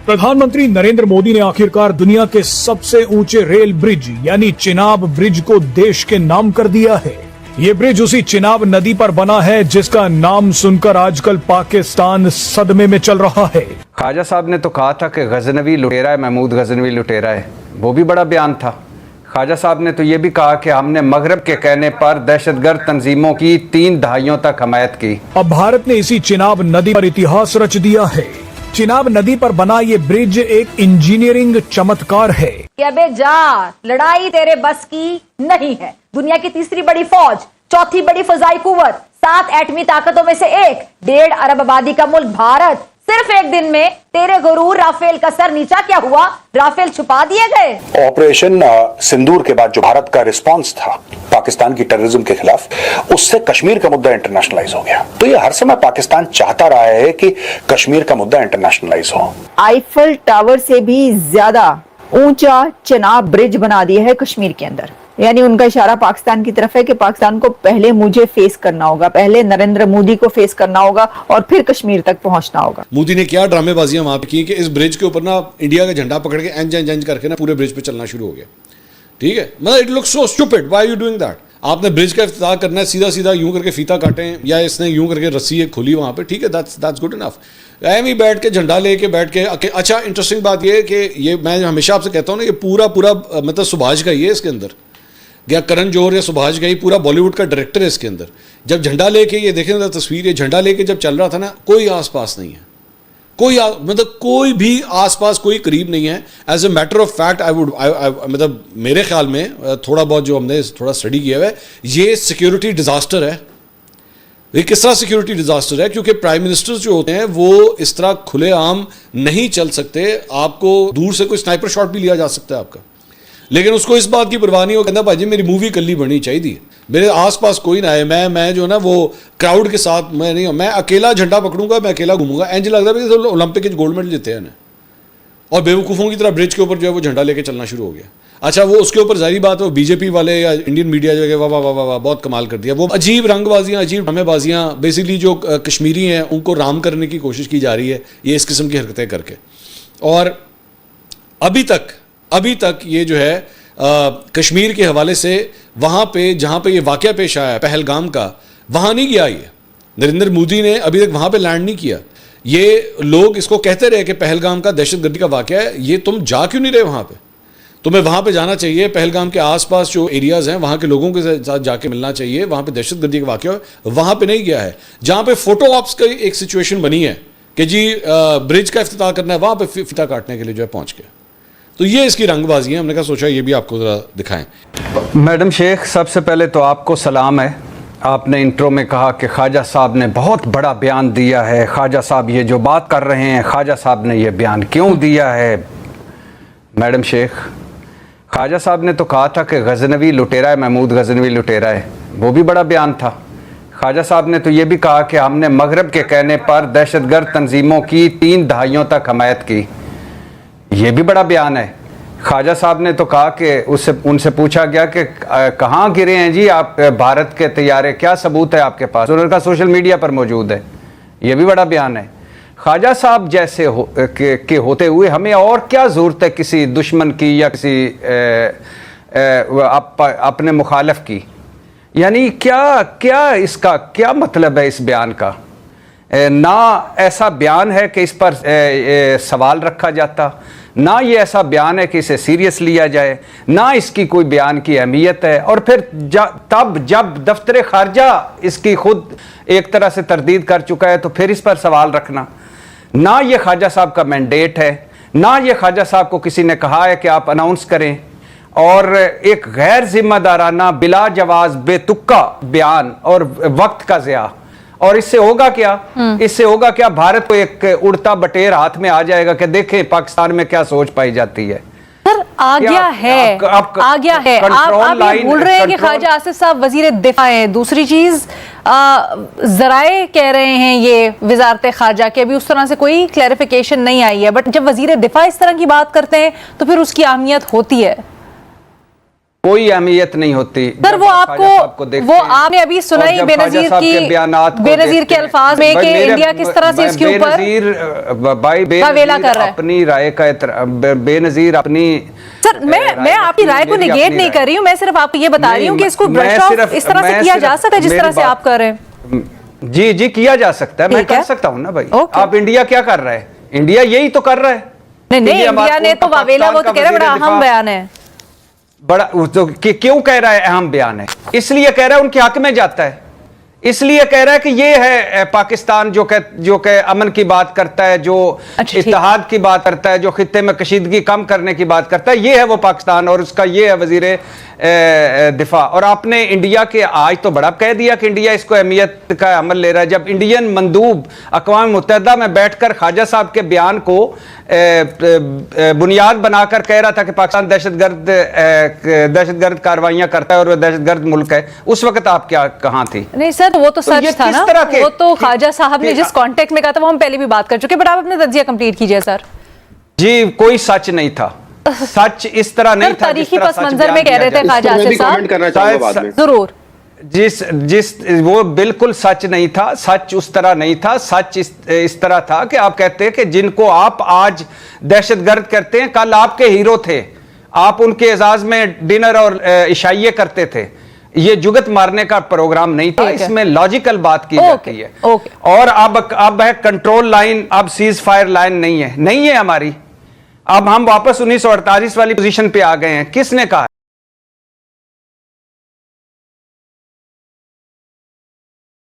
प्रधानमंत्री नरेंद्र मोदी ने आखिरकार दुनिया के सबसे ऊंचे रेल ब्रिज यानी चिनाब ब्रिज को देश के नाम कर दिया है। ये ब्रिज उसी चिनाब नदी पर बना है जिसका नाम सुनकर आजकल पाकिस्तान सदमे में चल रहा है। ख्वाजा साहब ने तो कहा था कि गजनवी लुटेरा है, महमूद गजनवी लुटेरा है, वो भी बड़ा बयान था। ख्वाजा साहब ने तो ये भी कहा कि हमने मगरब के कहने पर दहशतगर्द तंजीमों की 3 दहाइयों तक हमायत की। अब भारत ने इसी चिनाब नदी पर इतिहास रच दिया है। चिनाब नदी पर बना ये ब्रिज एक इंजीनियरिंग चमत्कार है। अबे जा, लड़ाई तेरे बस की नहीं है। दुनिया की तीसरी बड़ी फौज, चौथी बड़ी फजाई कुव्वत, 7 एटमी ताकतों में से एक, 1.5 अरब आबादी का मुल्क भारत, सिर्फ एक दिन में तेरे गुरूर राफेल का सर नीचा क्या हुआ? राफेल छुपा दिए गए। ऑपरेशन सिंदूर के बाद जो भारत का रिस्पांस था पाकिस्तान की टेररिज्म के खिलाफ, उससे कश्मीर का मुद्दा इंटरनेशनलाइज हो गया। तो ये हर समय पाकिस्तान चाहता रहा है कि कश्मीर का मुद्दा इंटरनेशनलाइज हो। आईफल टावर से भी ज्यादा ऊंचा चिनाब ब्रिज बना दिया है कश्मीर के अंदर। यानी उनका इशारा पाकिस्तान की तरफ है कि पाकिस्तान को पहले मुझे फेस करना होगा, पहले नरेंद्र मोदी को फेस करना होगा और फिर कश्मीर तक पहुंचना होगा। मोदी ने क्या ड्रामेबाजियां वहां पे की कि इस ब्रिज के ऊपर ना इंडिया का झंडा पकड़ के एंज करके ना पूरे ब्रिज पे चलना शुरू हो गया। ठीक है, मतलब it looks so stupid, why you doing that? आपने ब्रिज का इफ्तिताह करना है, सीधा सीधा यूं करके फीता काटें या इसने यूं करके रस्सी एक खोली वहां पे, ठीक है, दैट्स गुड इनफ। एम ही बैठ के झंडा लेके बैठ के अच्छा, इंटरेस्टिंग बात ये है कि ये मैं हमेशा आपसे कहता हूँ ना, ये पूरा मतलब सुभाष का ही है इसके अंदर, या करण जौहर या सुभाष घई पूरा बॉलीवुड का डायरेक्टर है इसके अंदर। जब झंडा लेके ये देखें ना तस्वीर, ये झंडा लेके जब चल रहा था ना, कोई आसपास नहीं है, मतलब कोई भी आसपास कोई करीब नहीं है। As a matter of fact मतलब मेरे ख्याल में थोड़ा बहुत जो हमने थोड़ा स्टडी किया है, ये सिक्योरिटी डिजास्टर है। ये किस तरह सिक्योरिटी डिजास्टर है? क्योंकि प्राइम मिनिस्टर्स जो होते हैं वो इस तरह खुलेआम नहीं चल सकते। आपको दूर से कोई स्नाइपर शॉट भी लिया जा सकता है आपका, लेकिन उसको इस बात की परवाह नहीं हो, कहता भाजी मेरी मूवी कल्ली बनी चाहिए, मेरे आसपास कोई ना आए, मैं जो ना वो क्राउड के साथ मैं नहीं, मैं अकेला झंडा पकड़ूंगा, मैं अकेला घूमूंगा। इंज लगता है तो ओलंपिक के गोल्ड मेडल जीते हैं और बेवकूफ़ों की तरह ब्रिज के ऊपर जो है वो झंडा लेके चलना शुरू हो गया। अच्छा, वो उसके ऊपर जाहिर बात है बीजेपी वाले या इंडियन मीडिया जो है वाह वाह वाह वाह बहुत कमाल कर दिया। वो अजीब रंगबाजियाँ, अजीब ड्रामेबाजियाँ, बेसिकली जो कश्मीरी हैं उनको राम करने की कोशिश की जा रही है ये इस किस्म की हरकतें करके। और अभी तक ये जो है कश्मीर के हवाले से वहाँ पे जहाँ पे ये वाक़या पेश आया पहलगाम का, वहाँ नहीं गया ये नरेंद्र मोदी ने अभी तक वहाँ पे लैंड नहीं किया। ये लोग इसको कहते रहे कि पहलगाम का दहशतगर्दी का वाक़या है, ये तुम जा क्यों नहीं रहे वहाँ पे? तुम्हें वहाँ पे जाना चाहिए, पहलगाम के आसपास जो एरियाज़ हैं वहाँ के लोगों के साथ जाके मिलना चाहिए। वहाँ पे दहशतगर्दी का वाक़या वहाँ पे नहीं गया है। जहाँ पे फोटो ऑप्स की एक सिचुएशन बनी है कि जी ब्रिज का इफ्तिताह करना है, वहाँ पे फीता काटने के लिए जो है पहुँच गया। तो ये इसकी रंगबाजी है। हमने कहा सोचा ये भी आपको ज़रा दिखाएं। मैडम शेख, सबसे पहले तो आपको सलाम है। आपने इंट्रो में कहा कि ख्वाजा साहब ने बहुत बड़ा बयान दिया है। ख्वाजा साहब ये जो बात कर रहे हैं, ख्वाजा साहब ने ये बयान क्यों दिया है? मैडम शेख, ख्वाजा साहब ने तो कहा था कि गजनवी लुटेरा है, महमूद गजनवी लुटेरा है, वो भी बड़ा बयान था। ख्वाजा साहब ने तो ये भी कहा कि हमने मगरब के कहने पर दहशतगर्द तंजीमों की 3 दहाइयों तक हमायत की, ये भी बड़ा बयान है। ख्वाजा साहब ने तो कहा कि उनसे पूछा गया कि कहाँ गिरे हैं जी आप भारत के तैयारे, क्या सबूत है आपके पास? उन्होंने कहा सोशल मीडिया पर मौजूद है, ये भी बड़ा बयान है। ख्वाजा साहब जैसे के होते हुए हमें और क्या ज़रूरत है किसी दुश्मन की या किसी अपने मुखालिफ की? यानी क्या इसका क्या मतलब है इस बयान का? ना ऐसा बयान है कि इस पर सवाल रखा जाता, ना ये ऐसा बयान है कि इसे सीरियस लिया जाए, ना इसकी कोई बयान की अहमियत है। और फिर तब जब दफ्तर खारजा इसकी खुद एक तरह से तरदीद कर चुका है तो फिर इस पर सवाल रखना। ना ये ख्वाजा साहब का मैंडेट है, ना ये ख्वाजा साहब को किसी ने कहा है कि आप अनाउंस करें। और एक गैर जिम्मेदाराना, बिला जवाज, बेतुक्का बयान और वक्त का ज़िया। और इससे होगा क्या? इससे होगा क्या? भारत को एक उड़ता बटेर हाथ में आ जाएगा कि देखें पाकिस्तान में क्या सोच पाई जाती है। सर आ गया है, आ गया है। आप ये भूल रहे हैं कि ख्वाजा आसिफ साहब वजीर दिफा हैं। दूसरी चीज जराए कह रहे हैं ये वजारत खारजा के अभी उस तरह से कोई क्लैरिफिकेशन नहीं आई है, बट जब वजीर दिफा इस तरह की बात करते हैं तो फिर उसकी अहमियत होती है। कोई अहमियत नहीं होती। सर जब वो आप ख्वाजा साहब को आपको देखते वो हैं आपने अभी और सुनाई जब बेनजीर ख्वाजा साहब की के बयानात को बेनजीर देखते के हैं। अल्फाज में भाई कि मेरे- इंडिया किस तरह से इसके ऊपर भाई वेला कर रहा है। अपनी राय का बेनजीर अपनी सर मैं आपकी राय को निगेट नहीं कर रही हूँ, मैं सिर्फ आपको ये बता रही हूँ कि इसको ब्रश ऑफ इस तरह से किया जा सकता है जिस तरह से आप कर रहे हैं। जी जी किया जा सकता है, मैं ठीक है। कर सकता हूँ ना भाई। ओके। आप इंडिया क्या कर रहा है? इंडिया यही तो कर रहा है। नहीं इंडिया इंडिया ने तो वावेला वो तो कह रहा है बड़ा अहम बयान है। बड़ा तो क्यों कह रहा है अहम बयान है? इसलिए कह रहा है उनके हक में जाता है, इसलिए कह रहा है कि ये है पाकिस्तान जो कह अमन की बात करता है, जो अच्छा, ठीक। इत्तेहाद की बात करता है, जो खित्ते में कशीदगी कम करने की बात करता है, ये है वो पाकिस्तान और उसका ये है वजीर दिफा। और आपने इंडिया के आज तो बड़ा कह दिया कि इंडिया इसको अहमियत का अमल ले रहा है, जब इंडियन मंदूब अक़वाम मुत्तहिदा में बैठकर ख्वाजा साहब के बयान को बुनियाद बनाकर कह रहा था कि पाकिस्तान दहशतगर्द कार्रवाइयां करता है और वह दहशतगर्द मुल्क है, उस वक्त आप क्या कहाँ थी? नहीं सर वो तो सच ये था किस ना, तरह के- वो तो ख्वाजा साहब ने कि- जिस कॉन्टेक्स्ट में कहा था वो हम पहले भी बात कर चुके, बट आप अपना तज्जिया कंप्लीट कीजिए सर। जी कोई सच नहीं था, सच इस तरह नहीं सर, था तारीखी जिस तरह पस सच मंजर में बयान कह रहे किया थे जाता है। ख्वाजा मैं भी आसिफ साहब। कमेंट करना चाहूंगा बाद में। जरूर। जिस वो बिल्कुल सच नहीं था, सच उस तरह नहीं था। सच इस तरह था कि आप कहते हैं कि जिनको आप आज दहशतगर्द करते हैं कल आपके हीरो थे, आप उनके एजाज में डिनर और इशाइये करते थे। ये जुगत मारने का प्रोग्राम नहीं था, ठीक है। इसमें लॉजिकल बात की जाती है। ओके। और अब है कंट्रोल लाइन, अब सीज फायर लाइन नहीं है हमारी। अब हम वापस 1948 वाली पोजीशन पे आ गए हैं। किसने कहा?